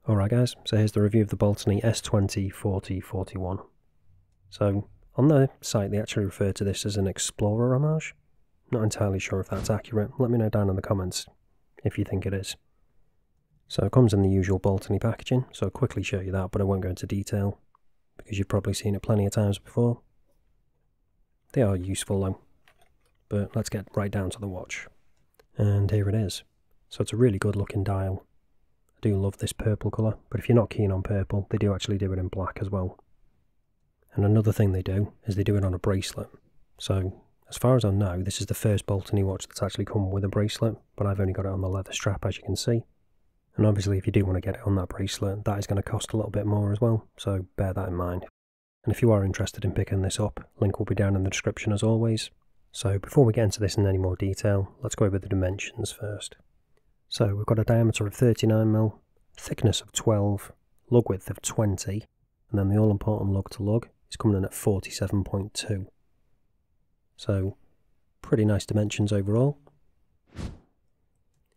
Alright guys, so here's the review of the Baltany S204041. So, on the site they actually refer to this as an Explorer Homage. Not entirely sure if that's accurate. Let me know down in the comments if you think it is. So it comes in the usual Baltany packaging, so I'll quickly show you that, but I won't go into detail, because you've probably seen it plenty of times before. They are useful though, but let's get right down to the watch. And here it is. So it's a really good looking dial. I do love this purple colour, but if you're not keen on purple, they do actually do it in black as well. And another thing they do is they do it on a bracelet. So, as far as I know, this is the first Baltany watch that's actually come with a bracelet, but I've only got it on the leather strap, as you can see. And obviously if you do want to get it on that bracelet, that is going to cost a little bit more as well, so bear that in mind. And if you are interested in picking this up, link will be down in the description as always. So before we get into this in any more detail, let's go over the dimensions first. So we've got a diameter of 39mm, thickness of 12, lug width of 20, and then the all-important lug to lug is coming in at 47.2. So pretty nice dimensions overall.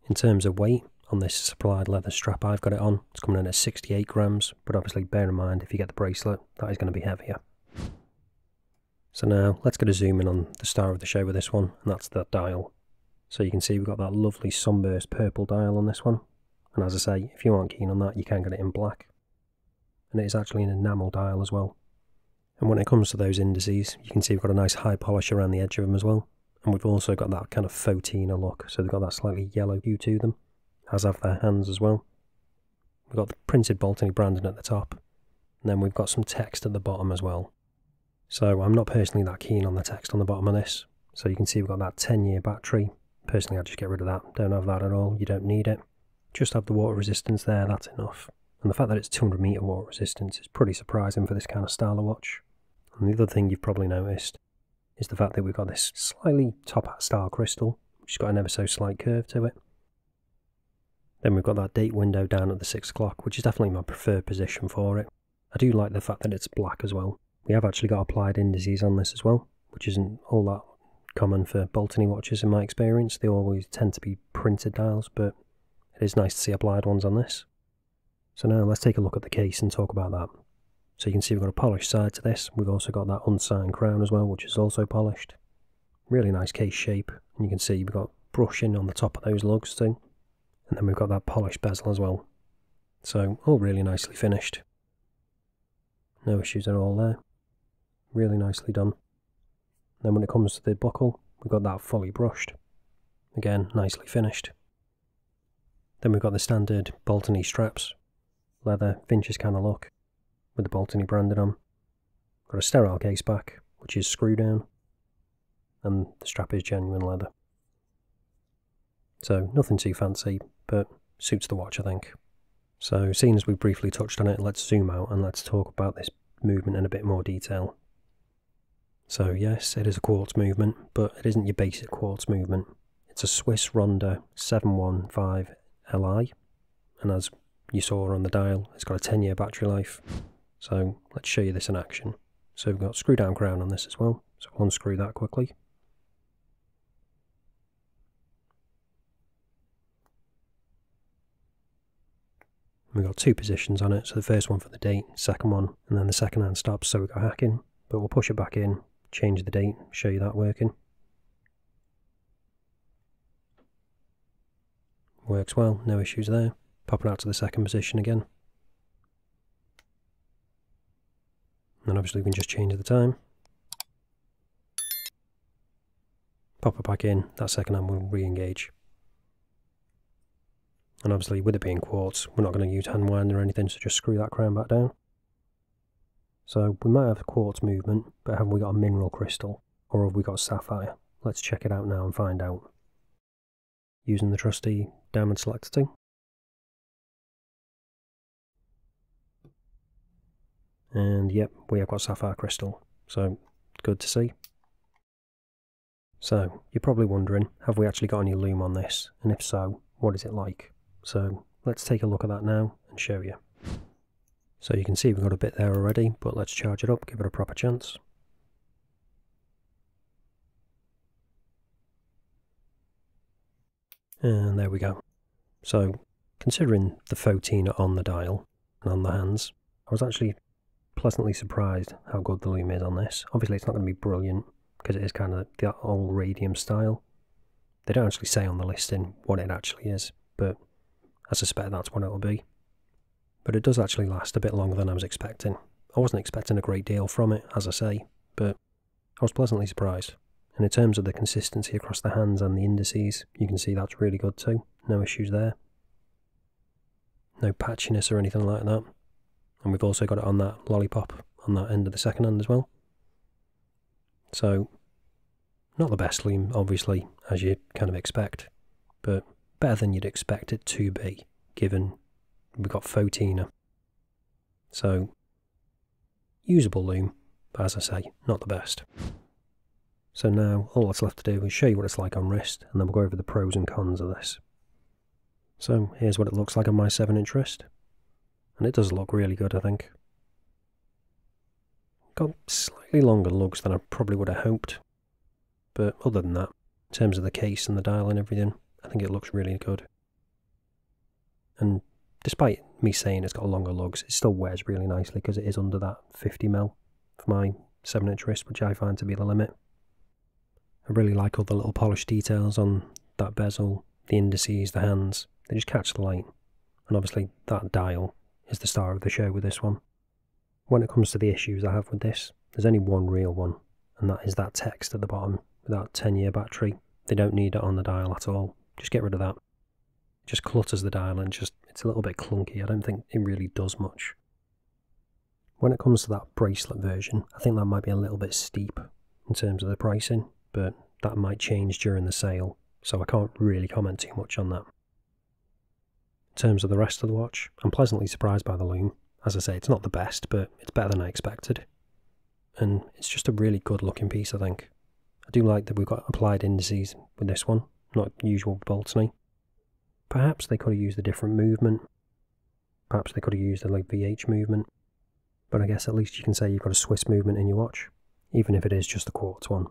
In terms of weight, on this supplied leather strap I've got it on, it's coming in at 68 grams, but obviously bear in mind if you get the bracelet, that is going to be heavier. So now let's get a zoom in on the star of the show with this one, and that's the dial. So you can see we've got that lovely sunburst purple dial on this one. And as I say, if you aren't keen on that, you can get it in black. And it is actually an enamel dial as well. And when it comes to those indices, you can see we've got a nice high polish around the edge of them as well. And we've also got that kind of fauxtina look, so they've got that slightly yellow hue to them, as have their hands as well. We've got the printed Baltany branding at the top, and then we've got some text at the bottom as well. So I'm not personally that keen on the text on the bottom of this. So you can see we've got that 10-year battery. Personally, I'd just get rid of that. Don't have that at all. You don't need it. Just have the water resistance there. That's enough. And the fact that it's 200-meter water resistance is pretty surprising for this kind of style of watch. And the other thing you've probably noticed is the fact that we've got this slightly top hat style crystal, which has got an ever so slight curve to it. Then we've got that date window down at the 6 o'clock, which is definitely my preferred position for it. I do like the fact that it's black as well. We have actually got applied indices on this as well, which isn't all that common for Baltany watches in my experience. They always tend to be printed dials, but it is nice to see applied ones on this. So now let's take a look at the case and talk about that. So you can see we've got a polished side to this. We've also got that unsigned crown as well, which is also polished. Really nice case shape, and you can see we've got brushing on the top of those lugs too. And then we've got that polished bezel as well. So all really nicely finished. No issues at all there. Really nicely done. Then when it comes to the buckle, we've got that fully brushed. Again, nicely finished. Then we've got the standard Baltany straps. Leather, vintage kind of look, with the Baltany branded on. Got a sterile case back, which is screw down. And the strap is genuine leather. So nothing too fancy, but suits the watch I think. So seeing as we briefly touched on it, let's zoom out and let's talk about this movement in a bit more detail. So yes, it is a quartz movement, but it isn't your basic quartz movement. It's a Swiss Ronda 715 Li, and as you saw on the dial, it's got a 10-year battery life. So let's show you this in action. So we've got screw down crown on this as well, so we'll unscrew that quickly. We've got two positions on it, so the first one for the date, second one, and then the second hand stops, so we've got hacking, but we'll push it back in, change the date, show you that working. Works well, no issues there. Pop it out to the second position again. And obviously we can just change the time. Pop it back in, that second hand will re-engage. And obviously with it being quartz, we're not going to use hand wind or anything, so just screw that crown back down. So we might have a quartz movement, but have we got a mineral crystal, or have we got sapphire? Let's check it out now and find out. Using the trusty diamond selector tool. And yep, we have got sapphire crystal, so good to see. So you're probably wondering, have we actually got any lume on this? And if so, what is it like? So let's take a look at that now and show you. So you can see we've got a bit there already, but let's charge it up, give it a proper chance. And there we go. So considering the photina on the dial and on the hands, I was actually pleasantly surprised how good the lume is on this. Obviously it's not going to be brilliant because it is kind of the old radium style. They don't actually say on the listing what it actually is, but I suspect that's what it will be. But it does actually last a bit longer than I was expecting. I wasn't expecting a great deal from it, as I say, but I was pleasantly surprised. And in terms of the consistency across the hands and the indices, you can see that's really good too. No issues there. No patchiness or anything like that. And we've also got it on that lollipop on that end of the second hand as well. So, not the best lume, obviously, as you kind of expect, but better than you'd expect it to be, given we've got photina. So, usable lume, but as I say, not the best. So now, all that's left to do is show you what it's like on wrist, and then we'll go over the pros and cons of this. So, here's what it looks like on my 7-inch wrist. And it does look really good, I think. Got slightly longer lugs than I probably would have hoped. But other than that, in terms of the case and the dial and everything, I think it looks really good. And despite me saying it's got longer lugs, it still wears really nicely because it is under that 50mm for my 7-inch wrist, which I find to be the limit. I really like all the little polished details on that bezel, the indices, the hands. They just catch the light. And obviously that dial is the star of the show with this one. When it comes to the issues I have with this, there's only one real one, and that is that text at the bottom with that 10-year battery. They don't need it on the dial at all. Just get rid of that. It just clutters the dial and it's a little bit clunky. I don't think it really does much. When it comes to that bracelet version, I think that might be a little bit steep in terms of the pricing, but that might change during the sale, so I can't really comment too much on that. In terms of the rest of the watch, I'm pleasantly surprised by the lume. As I say, it's not the best, but it's better than I expected. And it's just a really good looking piece, I think. I do like that we've got applied indices with this one, not usual with Baltany. Perhaps they could have used a different movement. Perhaps they could have used a like VH movement. But I guess at least you can say you've got a Swiss movement in your watch, even if it is just a quartz one.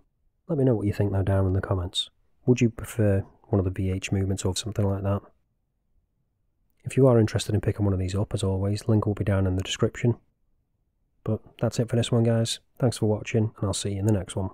Let me know what you think though down in the comments. Would you prefer one of the VH movements or something like that? If you are interested in picking one of these up, as always, link will be down in the description. But that's it for this one, guys. Thanks for watching, and I'll see you in the next one.